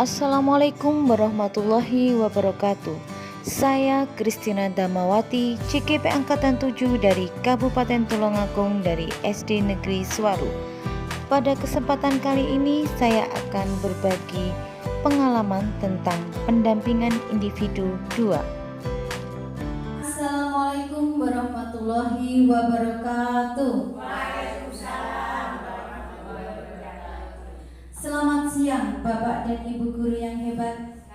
Assalamualaikum warahmatullahi wabarakatuh. Saya Kristina Damawati, CGP Angkatan 7 dari Kabupaten Tulungagung dari SD Negeri Suwaru. Pada kesempatan kali ini saya akan berbagi pengalaman tentang pendampingan individu 2. Assalamualaikum warahmatullahi wabarakatuh. Selamat siang Bapak dan Ibu guru yang hebat.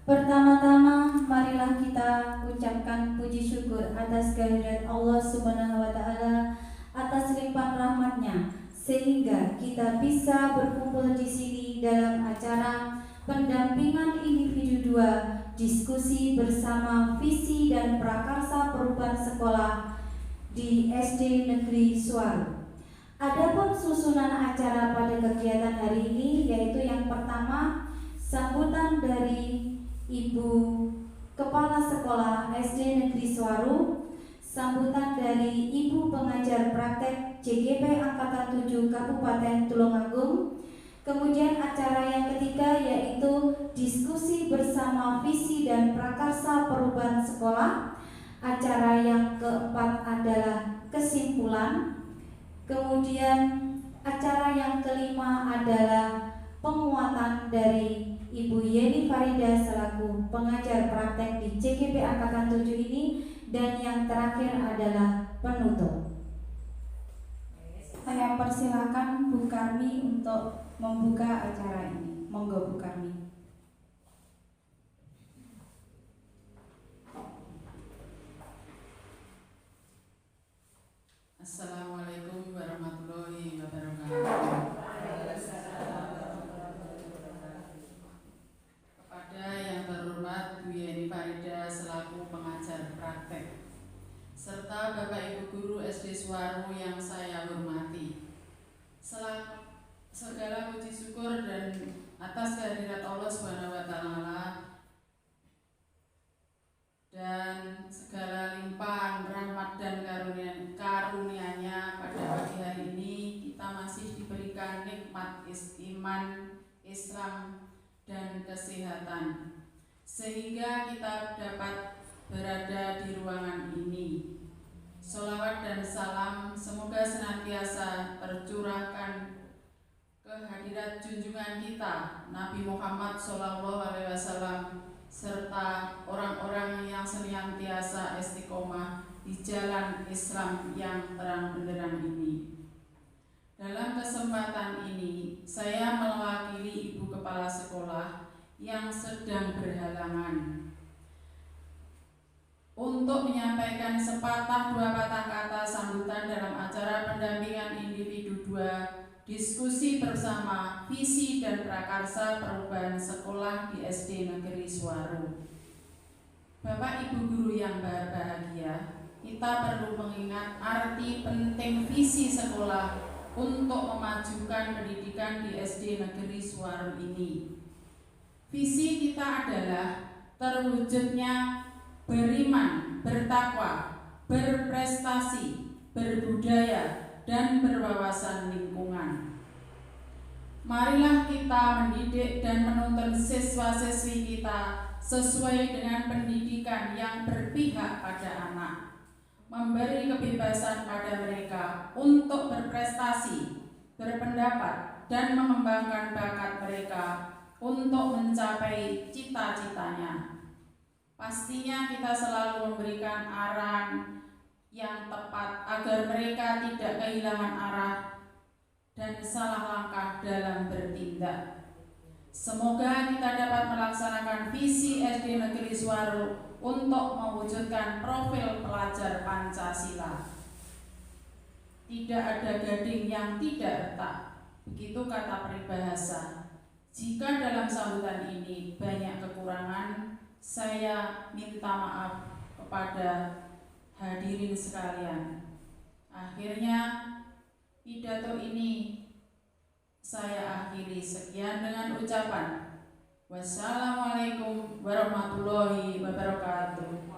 Pertama-tama marilah kita ucapkan puji syukur atas kehadirat Allah Subhanahu wa taala, atas limpahan rahmatnya sehingga kita bisa berkumpul di sini dalam acara pendampingan individu 2, diskusi bersama visi dan prakarsa perubahan sekolah di SD Negeri Suwaru. Adapun susunan acara pada kegiatan hari ini yaitu yang pertama, sambutan dari Ibu Kepala Sekolah SD Negeri Suwaru, sambutan dari Ibu Pengajar Praktek CGP Angkatan 7 Kabupaten Tulungagung. Kemudian acara yang ketiga yaitu diskusi bersama visi dan prakarsa perubahan sekolah. Acara yang keempat adalah kesimpulan. Kemudian acara yang kelima adalah penguatan dari Ibu Yeni Farida selaku pengajar praktek di CGP Angkatan 7 ini, dan yang terakhir adalah penutup. Saya persilakan Bu Karmi untuk membuka acara ini. Monggo Bu Karmi. Assalamualaikum warahmatullahi wabarakatuh. Kepada yang terhormat Bu Yeni Farida selaku pengajar praktek, serta Bapak Ibu Guru SD Suwaru yang saya hormati, segala puji syukur dan atas kehadirat Allah Subhanahu wa taala dan segala limpahan rahmat dan karunia-Nya pada pagi hari ini kita masih diberikan nikmat iman, Islam dan kesehatan sehingga kita dapat berada di ruangan ini. Sholawat dan salam semoga senantiasa tercurahkan kehadirat junjungan kita Nabi Muhammad SAW serta orang-orang yang senantiasa istiqomah di jalan Islam yang terang benderang ini. Dalam kesempatan ini, saya mewakili Ibu Kepala Sekolah yang sedang berhalangan untuk menyampaikan sepatah dua patah kata sambutan dalam acara pendampingan individu 2, diskusi bersama visi dan prakarsa perubahan sekolah di SD Negeri Suwaru. Bapak Ibu guru yang berbahagia, kita perlu mengingat arti penting visi sekolah untuk memajukan pendidikan di SD Negeri Suwaru ini. Visi kita adalah terwujudnya beriman, bertakwa, berprestasi, berbudaya, dan berwawasan lingkungan. Marilah kita mendidik dan menuntun siswa-siswi kita sesuai dengan pendidikan yang berpihak pada anak, memberi kebebasan pada mereka untuk berprestasi, berpendapat, dan mengembangkan bakat mereka untuk mencapai cita-citanya. Pastinya kita selalu memberikan arahan yang tepat agar mereka tidak kehilangan arah dan salah langkah dalam bertindak. Semoga kita dapat melaksanakan visi SD Negeri Suwaru untuk mewujudkan profil pelajar Pancasila. Tidak ada gading yang tidak retak, begitu kata peribahasa. Jika dalam sambutan ini banyak kekurangan, saya minta maaf kepada hadirin sekalian. Akhirnya pidato ini saya akhiri. Sekian dengan ucapan wassalamualaikum warahmatullahi wabarakatuh.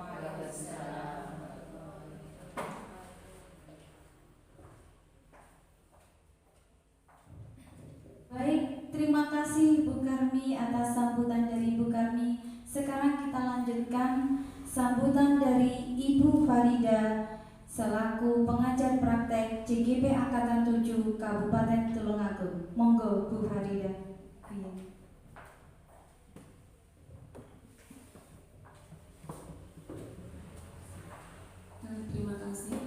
Baik, Karmi atas sambutan dari Ibu Karmi. Sekarang kita lanjutkan sambutan dari Ibu Farida selaku pengajar praktek CGP Angkatan 7 Kabupaten Tulungagung. Monggo Bu Farida. Terima kasih.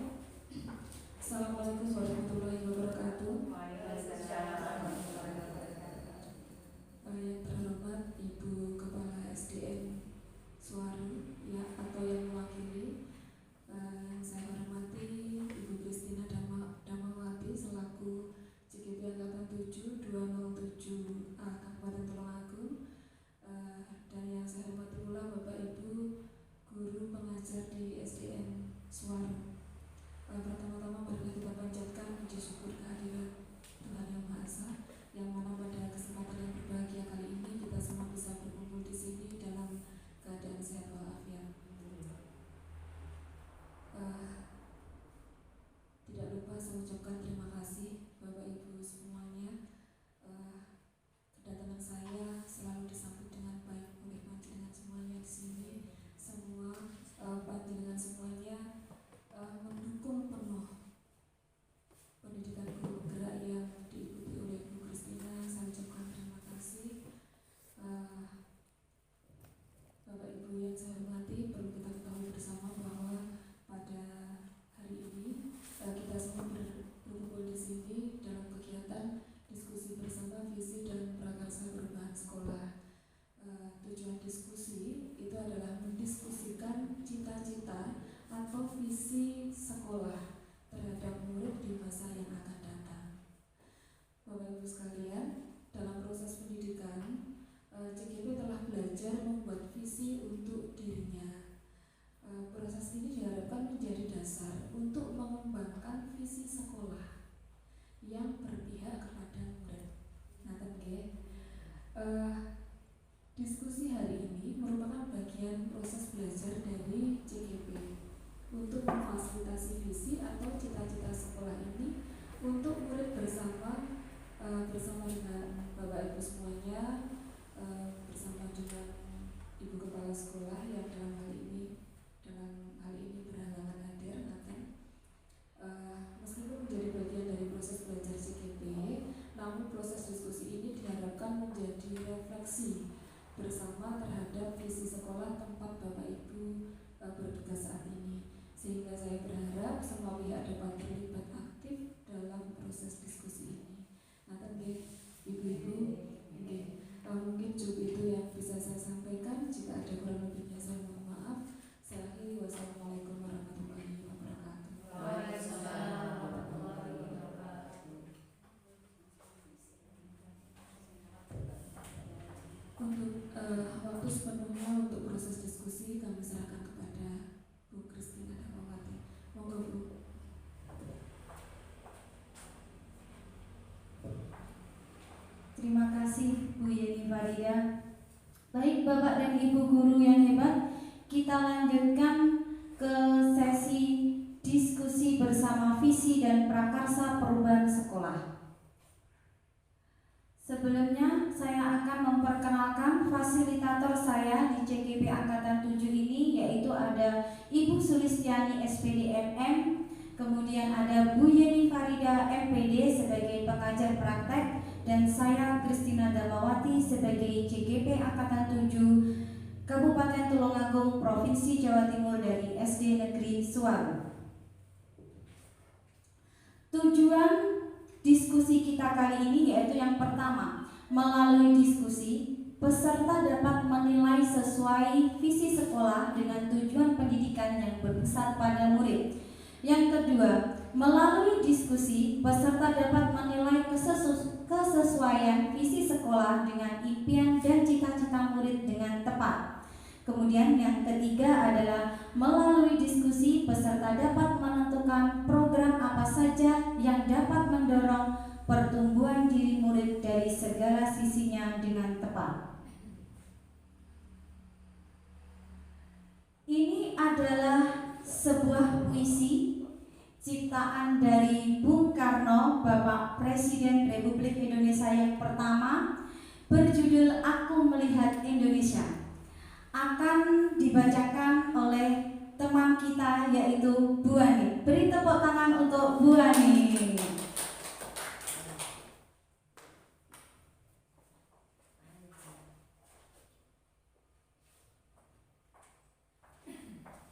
Assalamualaikum warahmatullahi wabarakatuh. Yang terhormat Ibu Kepala SDN Suwaru ya, atau yang mewakili, yang saya hormati Ibu Christina Damawati selaku CGP Angkatan 7 207A Kabupaten Tulungagung, dan yang saya hormati pula Bapak Ibu guru pengajar di SDN Suwaru. Pertama-tama marilah kita panjatkan puji syukur kehadirat Tuhan Yang Maha Esa, yang mana pada kesempatan yang berbahagia kali ini kita semua bisa berkumpul di sini dalam keadaan sehat walafiat. Tidak lupa saya ucapkan terima kasih Bapak Ibu semuanya. Kedatangan saya selalu disambut dengan baik oleh panjenengan semuanya di sini. Semua panjenengan semuanya mendukung penuh pendidikan guru gerak yang diikuti oleh Bu Christina. Saya ucapkan terima kasih. Bapak Ibu yang saya hormati, perlu kita ketahui bersama bahwa pada hari ini kita semua berkumpul di sini dalam kegiatan diskusi bersama visi dan prakarsa perubahan sekolah. Tujuan diskusi itu adalah mendiskusikan cita-cita atau visi sekolah terhadap murid di masa yang akan datang. Bapak Ibu sekalian, dalam proses pendidikan, CGP telah belajar membuat visi untuk dirinya. Proses ini diharapkan menjadi dasar untuk mengembangkan visi sekolah yang berpihak kepada murid. Diskusi hari ini merupakan bagian proses belajar dari CGP untuk memfasilitasi visi atau cita-cita sekolah ini untuk murid bersama dengan Bapak Ibu semuanya, bersama dengan Ibu Kepala Sekolah yang dalam hal ini berhalangan hadir. Meskipun menjadi bagian dari proses belajar CGP, namun proses diskusi ini diharapkan menjadi refleksi bersama terhadap visi sekolah tempat Bapak Ibu bertugas saat ini, sehingga saya berharap semua pihak dapat terlibat aktif dalam proses diskusi ini. Ibu-ibu, mungkin cukup itu yang bisa saya sampaikan. Jika ada kurang lebihnya saya mohon maaf. Saya akhiri. Wassalamualaikum warahmatullahi wabarakatuh. Waalaikumsalam warahmatullahi wabarakatuh. Untuk waktu sepenuhnya untuk proses diskusi kami serahkan kepada Bu Christina Damawati. Monggo Bu. Terima kasih Bu Yeni Farida. Baik Bapak dan Ibu guru yang hebat, kita lanjutkan ke sesi diskusi bersama visi dan prakarsa perubahan sekolah. Sebelumnya saya akan memperkenalkan fasilitator saya di CGP Angkatan 7 ini, yaitu ada Ibu Sulistiani SPD MM, kemudian ada Bu Yeni Farida MPD sebagai pengajar praktek, dan saya Christina Damawati sebagai CGP Angkatan 7 Kabupaten Tulungagung Provinsi Jawa Timur dari SD Negeri Suwaru. Tujuan diskusi kita kali ini yaitu yang pertama, melalui diskusi peserta dapat menilai sesuai visi sekolah dengan tujuan pendidikan yang berpusat pada murid. Yang kedua, melalui diskusi peserta dapat menilai kesesuaian visi sekolah dengan impian dan cita-cita murid dengan tepat. Kemudian yang ketiga adalah melalui diskusi peserta dapat menentukan program apa saja yang dapat mendorong pertumbuhan diri murid dari segala sisinya dengan tepat. Ini adalah sebuah puisi ciptaan dari Bung Karno, Bapak Presiden Republik Indonesia yang pertama, berjudul Aku Melihat Indonesia akan dibacakan oleh teman kita yaitu Bu Ani. Beri tepuk tangan untuk Bu Ani.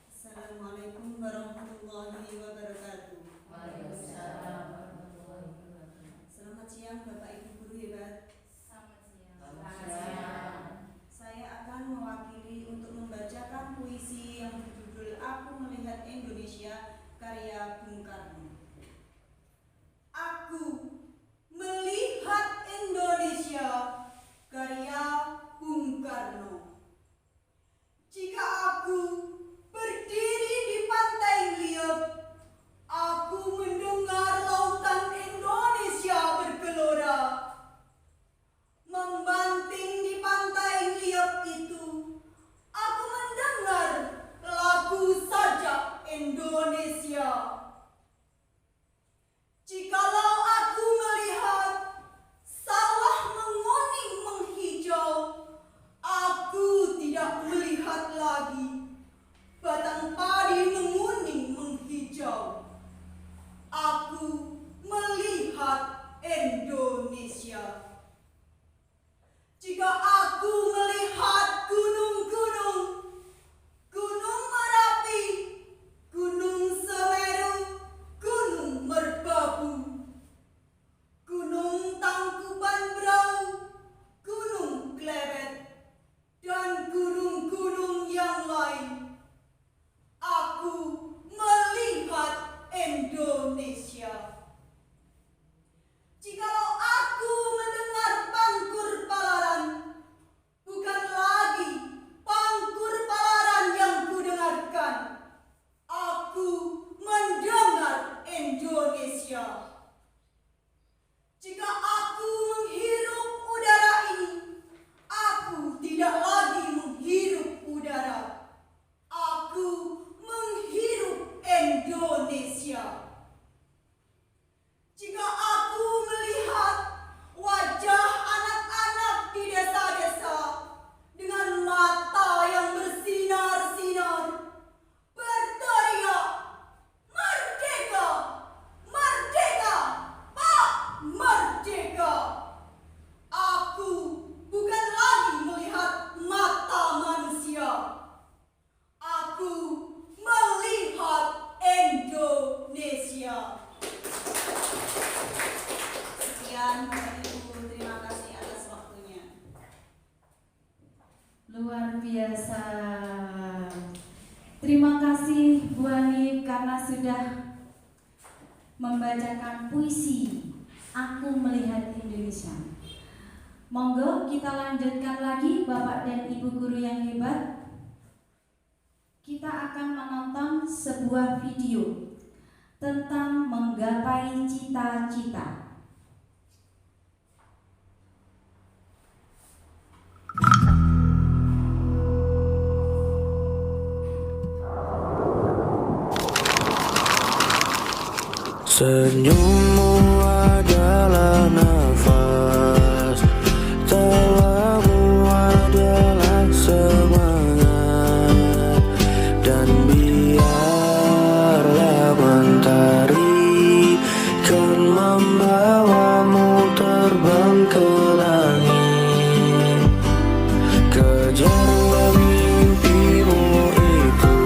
Assalamualaikum warahmatullahi wabarakatuh. Waalaikumsalam warahmatullahi wabarakatuh. Selamat siang Bapak Ibu guru hebat. Selamat siang. Saya akan mewakili untuk membacakan puisi yang berjudul Aku Melihat Indonesia karya Bung Karno. Aku melihat Indonesia karya Bung Karno. Jika aku berdiri di pantai liat, aku mendengar lautan Indonesia bergelora. Membanting di pantai liat itu, aku mendengar lagu sajak Indonesia. Jikalau aku melihat sawah menguning menghijau, aku tidak melihat lagi batang padi menguning menghijau. Aku melihat Indonesia. Jika aku melihat gunung-gunung, Gunung Merapi, Gunung Semeru, Gunung Merbabu, Gunung Tangkuban Brau, Gunung Kleret, dan gunung-gunung yang lain, aku melihat Indonesia. Jikalau aku mendengar pangkur palaran, bukan lagi pangkur palaran yang kudengarkan, aku mendengar Indonesia. Jika aku menghirup udara ini, aku tidak lagi menghirup udara, aku menghirup Indonesia. Jika aku melihat wajah anak-anak di desa-desa dengan mata yang bersinar-sinar, berteriak, "Merdeka! Merdeka! Pak Merdeka!" Aku bukan lagi melihat mata manusia. Aku melihat Indonesia. Sekian Bapak Ibu, terima kasih atas waktunya. Luar biasa. Terima kasih Bu Ani karena sudah membacakan puisi Aku Melihat Indonesia. Monggo kita lanjutkan lagi Bapak dan Ibu guru yang hebat. Kita akan menonton sebuah video tentang menggapai cita-cita. Senyummu adalah nafas, tawamu adalah semangat, dan biarlah mentari kan membawamu terbang ke langit. Kejarlah mimpimu itu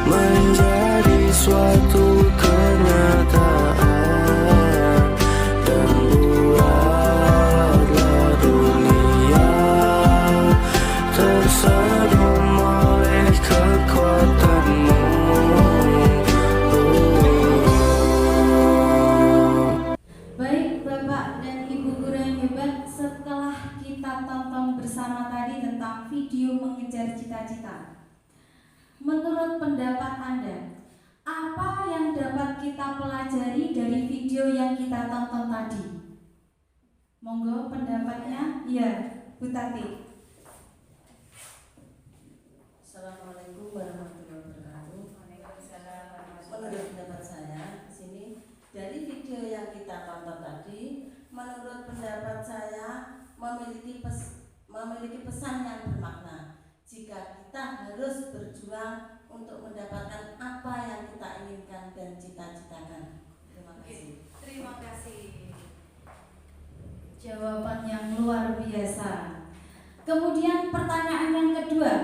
menjadi suatu kenyataan, dan buatlah dunia tersenyum oleh kekuatanmu. Baik Bapak dan Ibu guru yang hebat, setelah kita tonton bersama tadi tentang video mengejar cita-cita, menurut pendapat Anda, apa yang dapat kita pelajari dari video yang kita tonton tadi? Monggo pendapatnya, ya Bu Tati. Assalamualaikum warahmatullahi wabarakatuh. Menurut pendapat saya di sini dari video yang kita tonton tadi, menurut pendapat saya memiliki pesan yang bermakna. Jika kita harus berjuang untuk mendapatkan apa yang kita inginkan dan cita-citakan. Terima kasih. Terima kasih. Jawaban yang luar biasa. Kemudian pertanyaan yang kedua,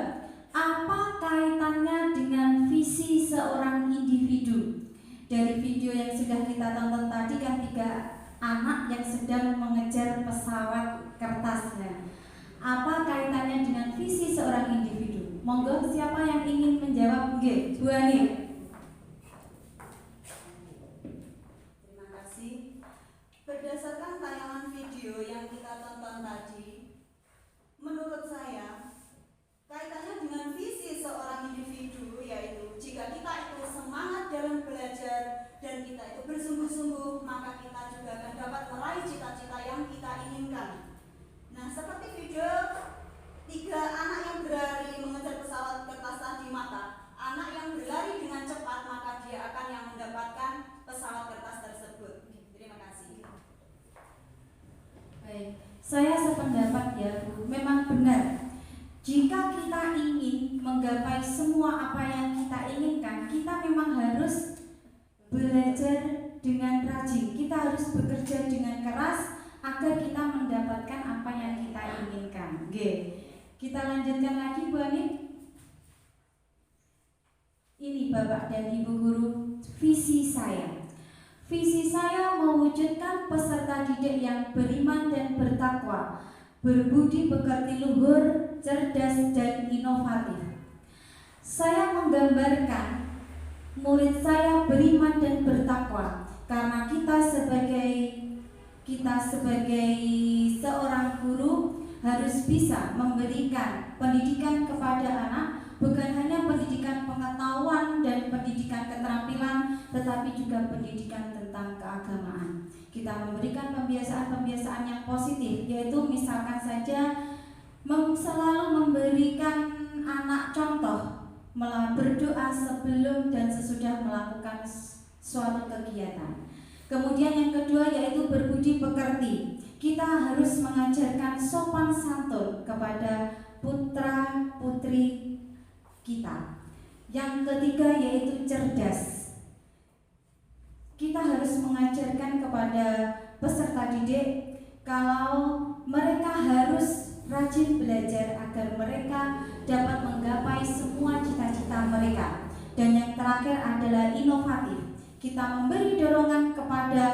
apa kaitannya dengan visi seorang individu? Dari video yang sudah kita tonton tadi kan 3 anak yang sedang mengejar pesawat kertasnya. Apa kaitannya dengan visi seorang individu? Monggo siapa yang ingin menjawab? Nggih, Bu Ani. Terima kasih. Berdasarkan tayangan video yang kita tonton tadi, menurut saya kaitannya dengan visi seorang individu, yaitu jika kita itu semangat dalam belajar dan kita itu bersungguh-sungguh, maka kita juga akan dapat meraih cita-cita yang kita inginkan. Nah, seperti video 3 anak yang berlari mengejar pesawat kertas tadi, maka anak yang berlari dengan cepat maka dia akan yang mendapatkan pesawat kertas tersebut. Terima kasih. Baik, saya sependapat ya Bu, memang benar. Jika kita ingin menggapai semua apa yang kita inginkan, kita memang harus belajar dengan rajin. Kita harus bekerja dengan keras agar kita mendapatkan apa yang kita inginkan. Oke, kita lanjutkan lagi Bu Ani. Ini Bapak dan Ibu Guru, visi saya. Visi saya mewujudkan peserta didik yang beriman dan bertakwa, berbudi pekerti luhur, cerdas dan inovatif. Saya menggambarkan murid saya beriman dan bertakwa karena kita sebagai seorang guru harus bisa memberikan pendidikan kepada anak, bukan hanya pendidikan pengetahuan dan pendidikan keterampilan, tetapi juga pendidikan tentang keagamaan. Kita memberikan pembiasaan-pembiasaan yang positif, yaitu misalkan saja selalu memberikan anak contoh berdoa sebelum dan sesudah melakukan suatu kegiatan. Kemudian yang kedua yaitu berbudi pekerti. Kita harus mengajarkan sopan santun kepada putra putri kita. Yang ketiga yaitu cerdas. Kita harus mengajarkan kepada peserta didik kalau mereka harus rajin belajar agar mereka dapat menggapai semua cita-cita mereka. Dan yang terakhir adalah inovatif. Kita memberi dorongan kepada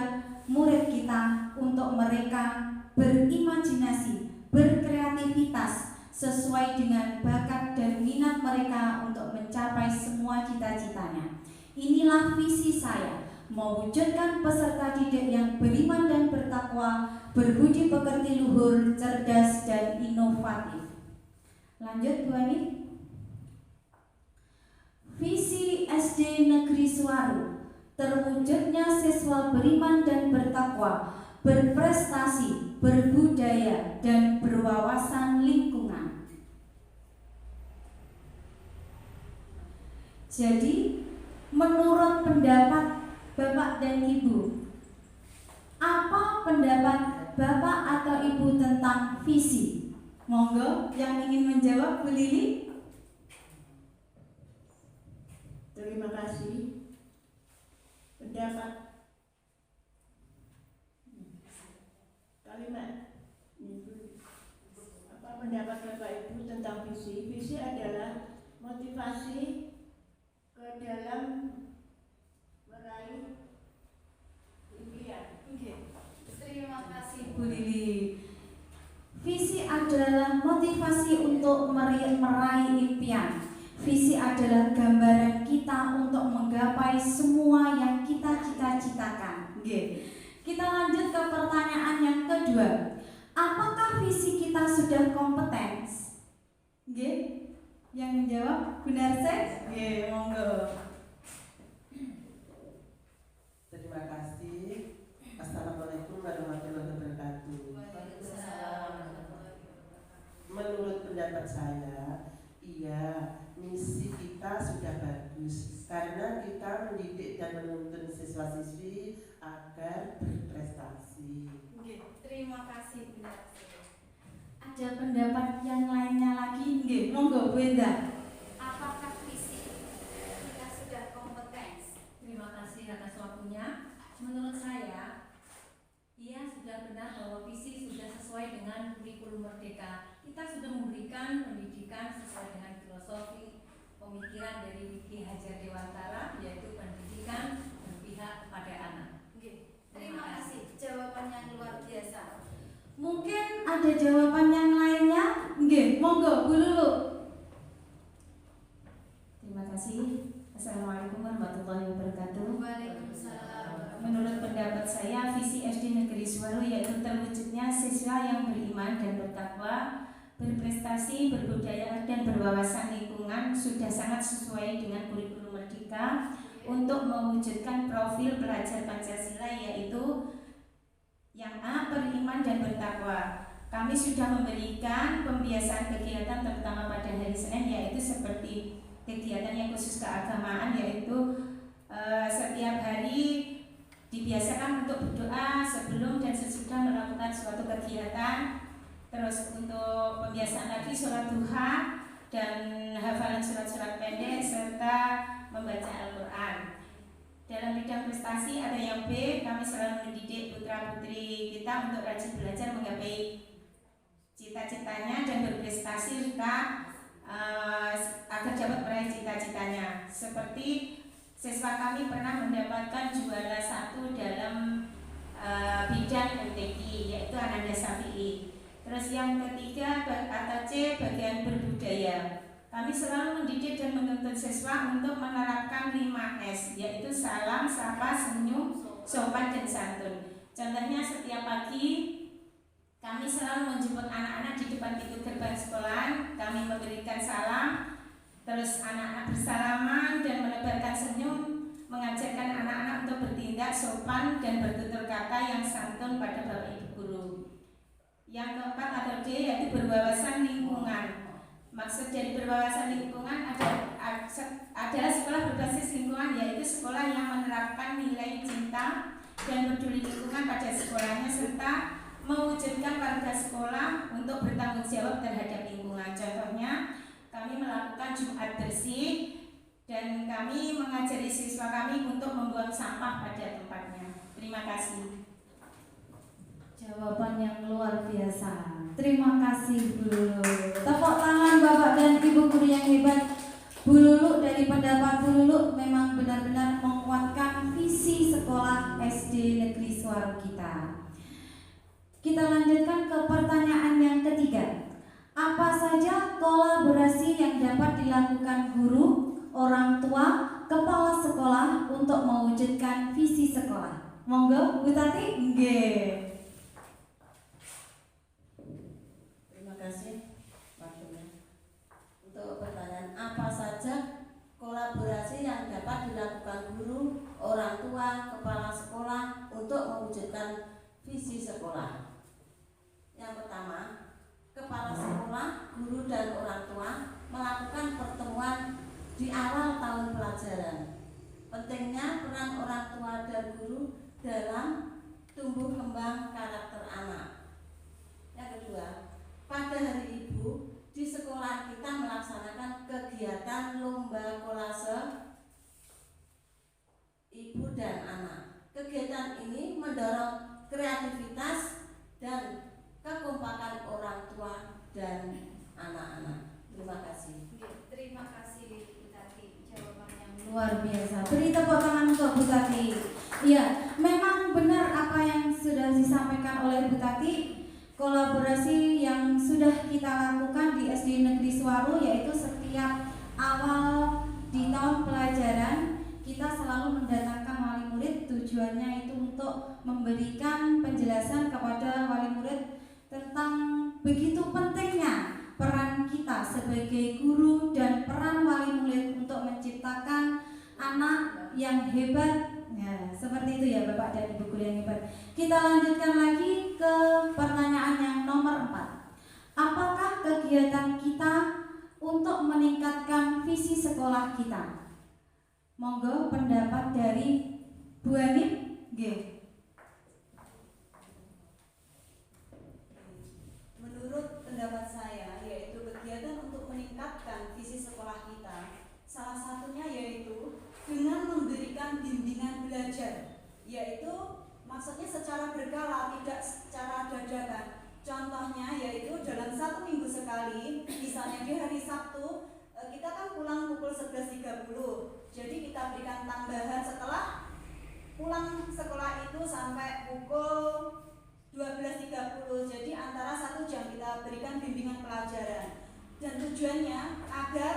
murid kita untuk mereka berimajinasi, berkreativitas sesuai dengan bakat dan minat mereka untuk mencapai semua cita-citanya. Inilah visi saya, mewujudkan peserta didik yang beriman dan bertakwa, berbudi pekerti luhur, cerdas dan inovatif. Lanjut Bu Ani. Visi SD Negeri Suwaru, terwujudnya siswa beriman dan bertakwa, berprestasi, berbudaya dan berwawasan lingkungan. Jadi, menurut pendapat Bapak dan Ibu, apa pendapat Bapak atau Ibu tentang visi? Monggo yang ingin menjawab, Bu Lili. Terima kasih. Pendapat kalimat apa pendapat Bapak Ibu tentang visi? Visi adalah motivasi ke dalam meraih impian. Terima kasih Bu Lili. Visi adalah motivasi untuk meraih impian. Visi adalah gambaran kita untuk menggapai semua yang kita cita-citakan. Kita lanjut ke pertanyaan yang kedua. Apakah visi kita sudah kompeten? Yang menjawab Bu Narses? Monggo. Terima kasih. Assalamualaikum warahmatullahi wabarakatuh. Menurut pendapat saya, iya, misi kita sudah bagus karena kita mendidik dan menuntun siswa-siswi agar berprestasi. Terima kasih Bu Narses. Ada ada pendapat yang lainnya lagi? Nggih, monggo Bu Enda. Apakah visi kita sudah kompeten? Terima kasih atas waktunya. Menurut saya, ia sudah benar bahwa visi sudah sesuai dengan kurikulum Merdeka. Kita sudah memberikan pendidikan sesuai dengan filosofi pemikiran dari Ki Hajar Dewantara, yaitu pendidikan berpihak kepada anak. Terima kasih, jawaban yang luar biasa. Mungkin ada jawaban yang lainnya? Nggih, monggo Bu Lulu. Terima kasih. Assalamualaikum warahmatullahi wabarakatuh. Waalaikumsalam. Menurut pendapat saya, visi SD Negeri Suwaru yaitu terwujudnya siswa yang beriman dan bertakwa, berprestasi, berbudaya dan berwawasan lingkungan sudah sangat sesuai dengan kurikulum Merdeka untuk mewujudkan profil pelajar Pancasila, yaitu yang A, beriman dan bertakwa. Kami sudah memberikan pembiasaan kegiatan terutama pada hari Senin, yaitu seperti kegiatan yang khusus keagamaan, yaitu setiap hari dibiasakan untuk berdoa sebelum dan sesudah melakukan suatu kegiatan. Terus untuk pembiasaan lagi sholat duha dan hafalan surat-surat pendek serta membaca Al-Quran. Dalam bidang prestasi ada yang B, kami selalu mendidik putra-putri kita untuk rajin belajar menggapai cita-citanya dan berprestasi serta agar dapat meraih cita-citanya. Seperti siswa kami pernah mendapatkan juara 1 dalam bidang MTQ, yaitu Ananda Syafi'i. Terus yang ketiga atau C, bagian berbudaya. Kami selalu mendidik dan menuntut siswa untuk menerapkan 5S, yaitu salam, sapa, senyum, sopan, dan santun. Contohnya setiap pagi kami selalu menjemput anak-anak di depan pintu gerbang sekolah. Kami memberikan salam, terus anak-anak bersalaman dan menebarkan senyum, mengajarkan anak-anak untuk bertindak sopan dan bertutur kata yang santun pada Bapak Ibu guru. Yang keempat atau D, yaitu berwawasan lingkungan. Maksud dari berwawasan lingkungan adalah sekolah berbasis lingkungan, yaitu sekolah yang menerapkan nilai cinta dan peduli lingkungan pada sekolahnya serta mewujudkan warga sekolah untuk bertanggung jawab terhadap lingkungan. Contohnya, kami melakukan Jumat bersih dan kami mengajari siswa kami untuk membuang sampah pada tempatnya. Terima kasih. Jawaban yang luar biasa. Terima kasih Bu Lulu. Tepuk tangan Bapak dan Ibu guru yang hebat. Bu Lulu, dari pendapat Bu Lulu memang benar-benar menguatkan visi sekolah SD Negeri Suwaru kita. Kita lanjutkan ke pertanyaan yang ketiga. Apa saja kolaborasi yang dapat dilakukan guru, orang tua, kepala sekolah untuk mewujudkan visi sekolah? Monggo Bu Tati. Nggih. Terima kasih waktunya. Untuk pertanyaan, apa saja kolaborasi yang dapat dilakukan guru, orang tua, kepala sekolah untuk mewujudkan visi sekolah? Yang pertama, kepala sekolah, guru dan orang tua melakukan pertemuan di awal tahun pelajaran. Pentingnya peran orang tua dan guru dalam tumbuh kembang karakter anak. Yang kedua, pada hari Ibu di sekolah kita melaksanakan kegiatan lomba kolase ibu dan anak. Kegiatan ini mendorong kreativitas dan kekompakan orang tua dan anak-anak. Terima kasih. Terima kasih Bu Tati, jawaban yang Luar biasa. Beri tepuk tangan untuk Bu Tati. Iya, memang benar apa yang sudah disampaikan oleh Bu Tati. Kolaborasi yang sudah kita lakukan di SD Negeri Suwaru, yaitu setiap awal di tahun pelajaran kita selalu mendatangkan wali murid. Tujuannya itu untuk memberikan penjelasan kepada wali murid tentang begitu pentingnya peran kita sebagai guru dan peran wali murid untuk menciptakan anak yang hebat. Ya, seperti itu ya Bapak dan Ibu guru yang hebat. Kita lanjutkan lagi ke pertanyaan yang nomor 4. Apakah kegiatan kita untuk meningkatkan visi sekolah kita? Monggo pendapat dari Bu Hanif. Menurut pendapat berkala, tidak secara dadakan. Contohnya yaitu dalam 1 minggu sekali, misalnya di hari Sabtu, kita kan pulang pukul 11.30. Jadi kita berikan tambahan setelah pulang sekolah itu sampai pukul 12.30. Jadi antara 1 jam kita berikan bimbingan pelajaran. Dan tujuannya agar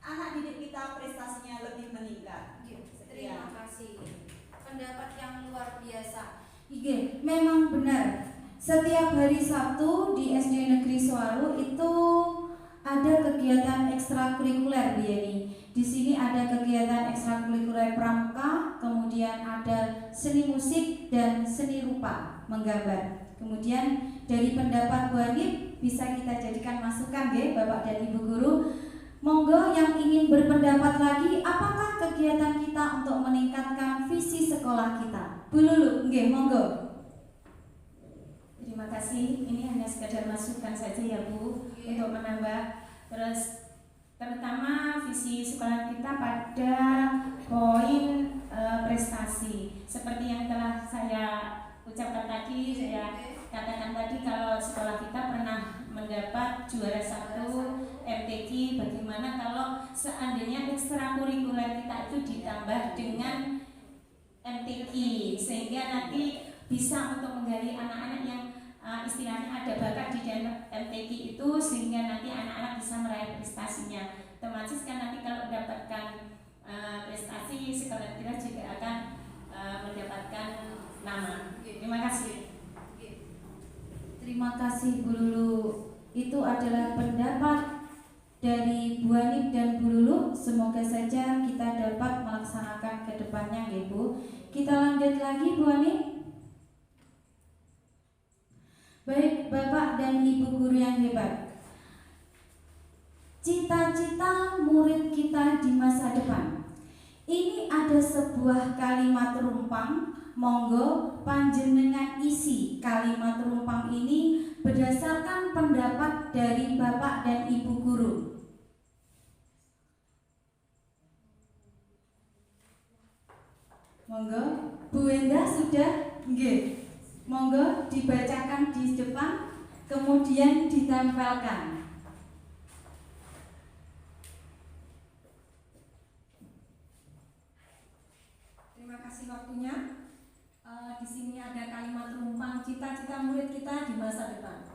anak didik kita prestasinya lebih meningkat. Terima kasih. Pendapat yang luar biasa. Iya, memang benar. Setiap hari Sabtu di SD Negeri Suwaru itu ada kegiatan ekstrakurikuler, Bu Yani. Di sini ada kegiatan ekstrakurikuler pramuka, kemudian ada seni musik dan seni rupa menggambar. Kemudian dari pendapat Bu Hanif bisa kita jadikan masukan ya, Bapak dan Ibu guru. Monggo yang ingin berpendapat lagi, apakah kegiatan kita untuk meningkatkan visi sekolah kita? Bu Lulu, nggih, monggo. Terima kasih. Ini hanya sekedar masukan saja ya Bu, untuk menambah. Terus terutama visi sekolah kita pada poin prestasi. Seperti yang telah saya ucapkan tadi, saya katakan tadi kalau sekolah kita pernah mendapat juara 1 MTQ. Bagaimana kalau seandainya ekstrakurikuler kita itu ditambah dengan MTQ, sehingga nanti bisa untuk menggali anak-anak yang istilahnya ada bakat di dalam MTQ itu, sehingga nanti anak-anak bisa meraih prestasinya. Otomatis kan nanti kalau mendapatkan prestasi, sekolah kita juga akan mendapatkan nama. Terima kasih. Terima kasih Bu Lulu. Itu adalah pendapat dari Bu Hanif dan Bu Lulu. Semoga saja kita dapat melaksanakan ke depannya ya Bu. Kita lanjut lagi Bu Hanif. Baik Bapak dan Ibu guru yang hebat, cita-cita murid kita di masa depan. Ini ada sebuah kalimat rumpang. Monggo panjenengan isi kalimat rumpang ini berdasarkan pendapat dari Bapak dan Ibu guru. Monggo, Bu Wenda sudah? Nggih. Monggo dibacakan di depan, kemudian ditempelkan. Terima kasih waktunya. Di sini ada kalimat rumpang cita-cita murid kita di masa depan.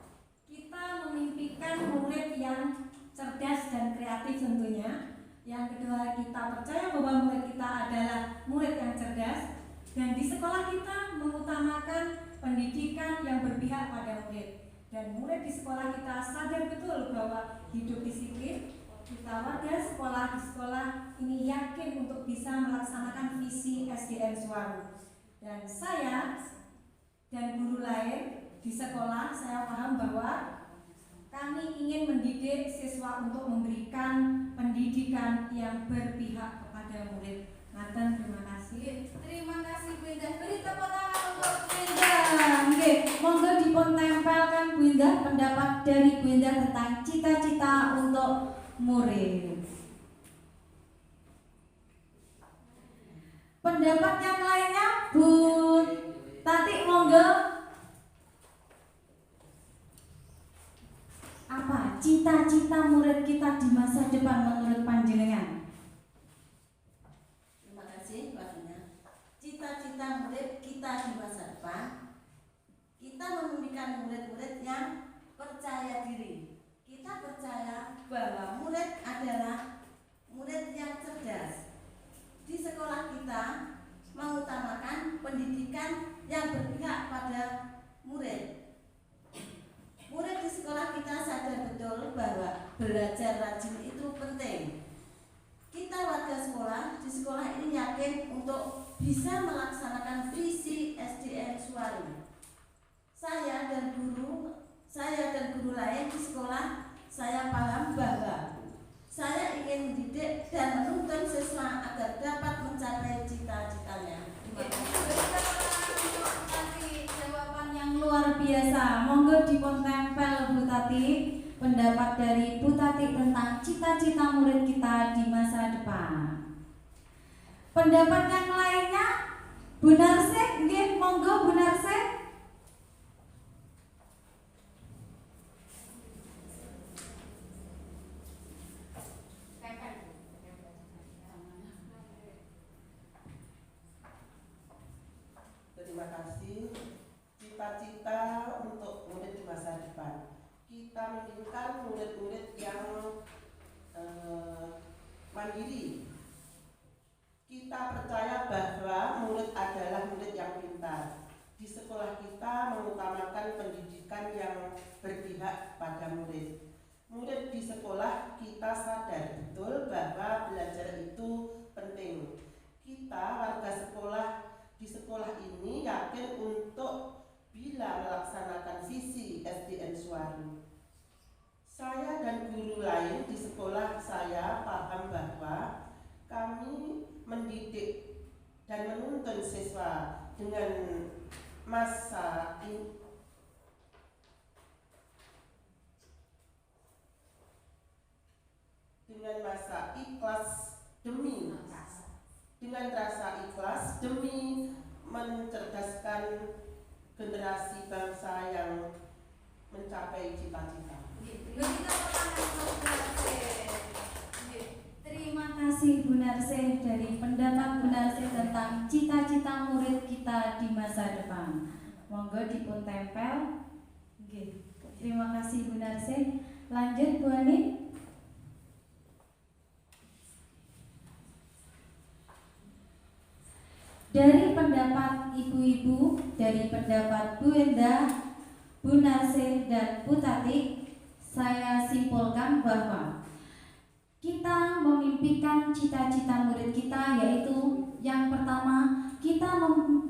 Kita memimpikan murid yang cerdas dan kreatif tentunya. Yang kedua, kita percaya bahwa murid kita adalah murid yang cerdas, dan di sekolah kita mengutamakan pendidikan yang berpihak pada murid. Dan murid di sekolah kita sadar betul bahwa hidup disiplin. Kita warga sekolah di sekolah ini yakin untuk bisa melaksanakan visi SDN Suwaru. Dan saya dan guru lain di sekolah, saya paham bahwa kami ingin mendidik siswa untuk memberikan pendidikan yang berpihak kepada murid. Ngaten, terima kasih. Terima kasih Bu Indah. Beri tepuk tangan untuk Bu Indah. Oke, monggo dipun tempelkan Bu Indah pendapat dari Bu Indah tentang cita-cita untuk murid. Pendapat yang lainnya, Bu Tati, monggo. Apa cita-cita murid kita di masa depan menurut panjenengan? Terima kasih waktunya. Cita-cita murid kita di masa depan, kita memimpikan murid-murid yang percaya diri. Kita percaya bahwa murid adalah murid yang cerdas. Di sekolah kita mengutamakan pendidikan yang berpihak pada murid. Murid di sekolah kita sadar betul bahwa belajar rajin itu penting. Kita warga sekolah di sekolah ini yakin untuk bisa melaksanakan visi SDN Suwaru. Saya dan guru lain di sekolah, saya paham bahwa saya ingin mendidik dan menuntun siswa agar dapat mencapai cita-citanya. Jawaban yang luar biasa. Monggo dipun tempel Bu Tati pendapat dari Bu Tati tentang cita-cita murid kita di masa depan. Pendapat yang lainnya, Bu Narsih, nggih, monggo Bu Narsih. kasih. Cita-cita untuk murid di masa depan. Kita menginginkan murid-murid yang mandiri. Kita percaya bahwa murid adalah murid yang pintar. Di sekolah kita mengutamakan pendidikan yang berpihak pada murid. Murid di sekolah kita sadar betul bahwa belajar itu penting. Kita warga sekolah di sekolah ini yakin untuk bila melaksanakan visi SDN Suwaru. Saya dan guru lain di sekolah saya paham bahwa kami mendidik dan menuntun siswa dengan masa ikhlas dengan rasa ikhlas demi mencerdaskan generasi bangsa yang mencapai cita-cita. Terima kasih Bu Narsih dari pendapat Bu Narsih tentang cita-cita murid kita di masa depan. Monggo dipun tempel. Terima kasih Bu Narsih. Lanjut Bu Ani. Dari pendapat ibu-ibu, dari pendapat Bu Endah, Bu Narsih dan Bu Tati, saya simpulkan bahwa kita memimpikan cita-cita murid kita, yaitu yang pertama, kita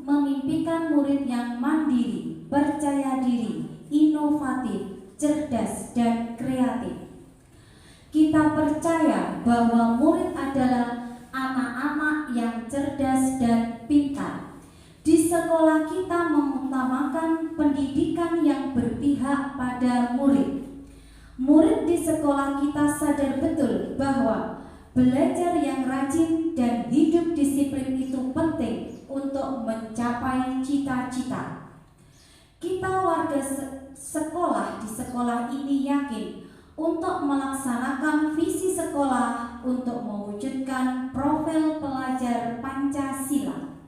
memimpikan murid yang mandiri, percaya diri, inovatif, cerdas, dan kreatif. Kita percaya bahwa murid adalah anak-anak yang cerdas dan pintar. Di sekolah kita mengutamakan pendidikan yang berpihak pada murid. Murid di sekolah kita sadar betul bahwa belajar yang rajin dan hidup disiplin itu penting untuk mencapai cita-cita. Kita warga sekolah di sekolah ini yakin untuk melaksanakan visi sekolah untuk mewujudkan profil pelajar Pancasila.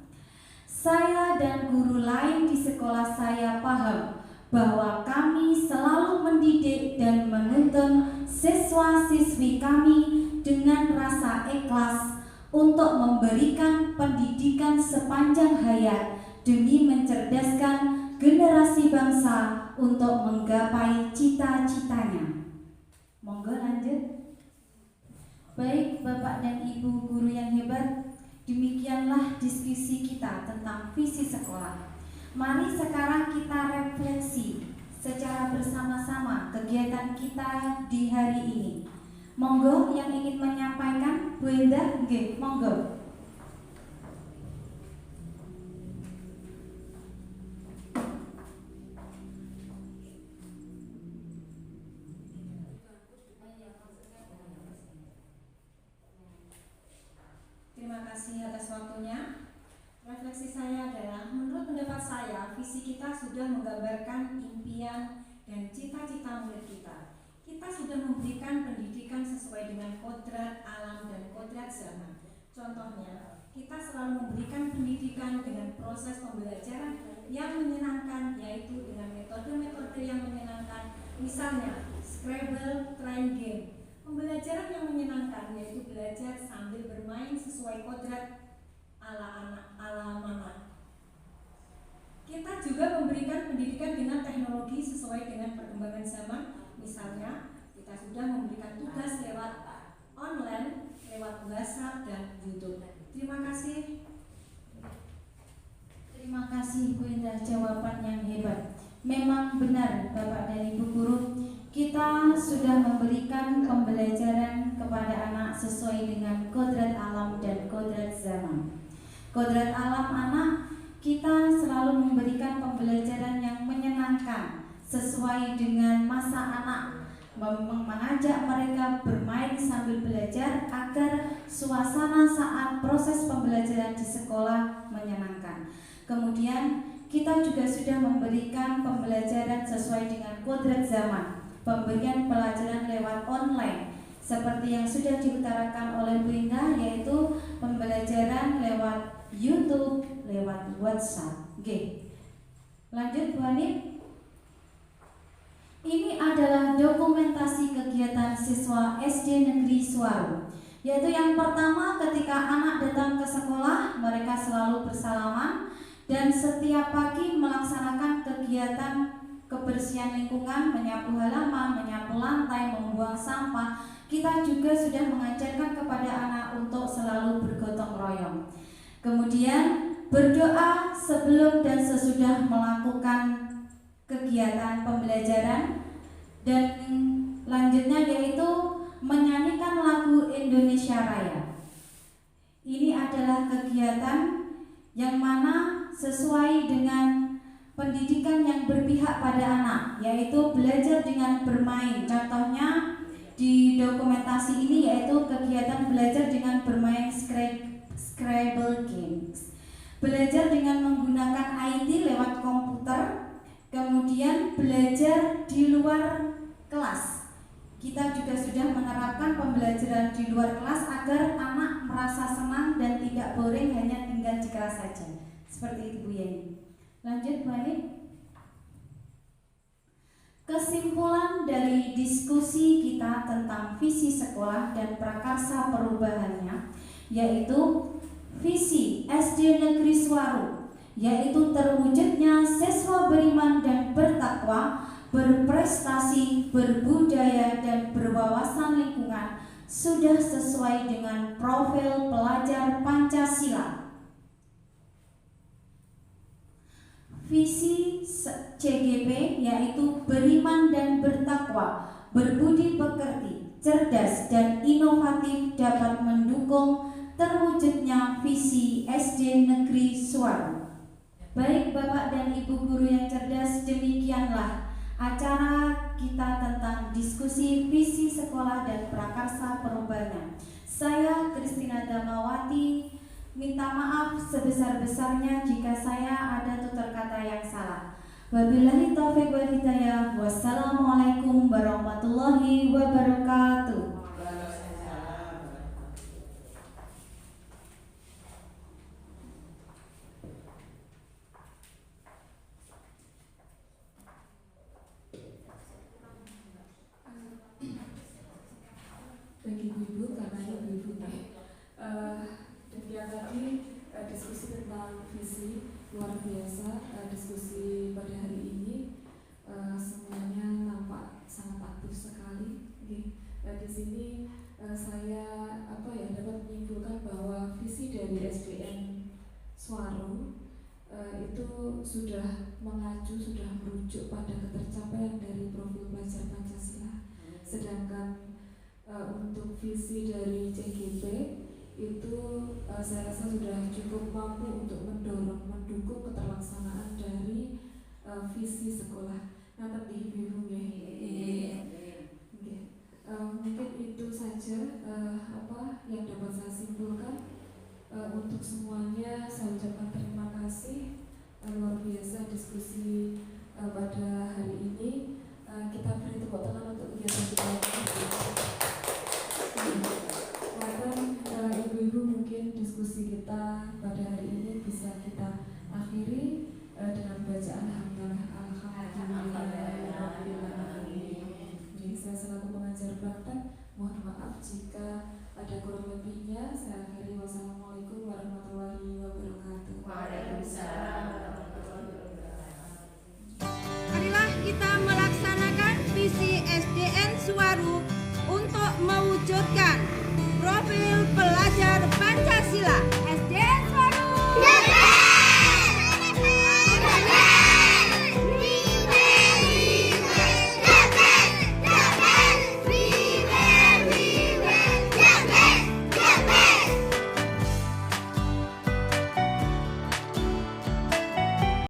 Saya dan guru lain di sekolah saya paham bahwa kami selalu mendidik dan menuntun siswa-siswi kami dengan rasa ikhlas untuk memberikan pendidikan sepanjang hayat demi mencerdaskan generasi bangsa untuk menggapai cita-citanya. Monggo lanjut. Baik Bapak dan Ibu guru yang hebat, demikianlah diskusi kita tentang visi sekolah. Mari sekarang kita refleksi secara bersama-sama kegiatan kita di hari ini. Monggo yang ingin menyampaikan, Bu Endah, nggih, monggo. Terima kasih atas waktunya. Refleksi saya adalah, menurut pendapat saya, visi kita sudah menggambarkan impian dan cita-cita murid kita. Kita sudah memberikan pendidikan sesuai dengan kodrat alam dan kodrat zaman. Contohnya, kita selalu memberikan pendidikan dengan proses pembelajaran yang menyenangkan, yaitu dengan metode-metode yang menyenangkan. Misalnya, Scrabble Train Game. Pembelajaran yang menyenangkan yaitu belajar sambil bermain sesuai kodrat ala mana. Kita juga memberikan pendidikan dengan teknologi sesuai dengan perkembangan zaman. Misalnya, kita sudah memberikan tugas lewat online, lewat WhatsApp dan YouTube. Terima kasih. Terima kasih Bu Indah, jawaban yang hebat. Memang benar Bapak dan Ibu guru, kita sudah memberikan pembelajaran kepada anak sesuai dengan kodrat alam dan kodrat zaman. Kodrat alam anak, kita selalu memberikan pembelajaran yang menyenangkan sesuai dengan masa anak, mengajak mereka bermain sambil belajar agar suasana saat proses pembelajaran di sekolah menyenangkan. Kemudian kita juga sudah memberikan pembelajaran sesuai dengan kodrat zaman, pemberian pelajaran lewat online seperti yang sudah diutarakan oleh Bu Indah, yaitu pembelajaran lewat YouTube, lewat WhatsApp. Oke. Lanjut Bu Hanif. Ini adalah dokumentasi kegiatan siswa SD Negeri Suwaru. Yaitu yang pertama, ketika anak datang ke sekolah, mereka selalu bersalaman dan setiap pagi melaksanakan kegiatan kebersihan lingkungan, menyapu halaman, menyapu lantai, membuang sampah. Kita juga sudah mengajarkan kepada anak untuk selalu bergotong royong. Kemudian berdoa sebelum dan sesudah melakukan kegiatan pembelajaran, dan lanjutnya yaitu menyanyikan lagu Indonesia Raya. Ini adalah kegiatan yang mana sesuai dengan pendidikan yang berpihak pada anak, yaitu belajar dengan bermain. Contohnya di dokumentasi ini yaitu kegiatan belajar dengan bermain Scrabble games, belajar dengan menggunakan IT lewat komputer, kemudian belajar di luar kelas. Kita juga sudah menerapkan pembelajaran di luar kelas agar anak merasa senang dan tidak boring hanya tinggal di kelas saja. Seperti itu Bu Yeni. Lanjut Bu Hanif. Kesimpulan dari diskusi kita tentang visi sekolah dan prakarsa perubahannya, yaitu visi SD Negeri Suwaru, yaitu terwujudnya siswa beriman dan bertakwa, berprestasi, berbudaya, dan berwawasan lingkungan sudah sesuai dengan profil pelajar Pancasila. Visi CGP yaitu beriman dan bertakwa, berbudi pekerti, cerdas, dan inovatif dapat mendukung terwujudnya visi SD Negeri Suwaru. Baik Bapak dan Ibu guru yang cerdas, demikianlah acara kita tentang diskusi visi sekolah dan prakarsa perubahan. Saya Kristina Damawati minta maaf sebesar-besarnya jika saya ada tutur kata yang salah. Wabillahi taufiq wal hidayah. Wassalamualaikum warahmatullahi wabarakatuh. Bagi ibu-ibu, karena ibu-ibu demikian tadi diskusi tentang visi luar biasa. Diskusi pada hari ini semuanya nampak sangat aktif sekali. Di sini saya dapat menyimpulkan bahwa visi dari SDN Suwaru itu sudah mengacu, sudah merujuk pada ketercapaian dari profil pelajar Pancasila. Sedangkan untuk visi dari CGP itu saya rasa sudah cukup mampu untuk mendukung keterlaksanaan dari visi sekolah. Nah, tapi ibu mungkin itu saja yang dapat saya simpulkan. Untuk semuanya saya ucapkan terima kasih, luar biasa diskusi pada hari ini. Kita beri tepuk tangan untuk kegiatan kita. Ibu-ibu, mungkin diskusi kita pada hari ini bisa kita akhiri dengan bacaan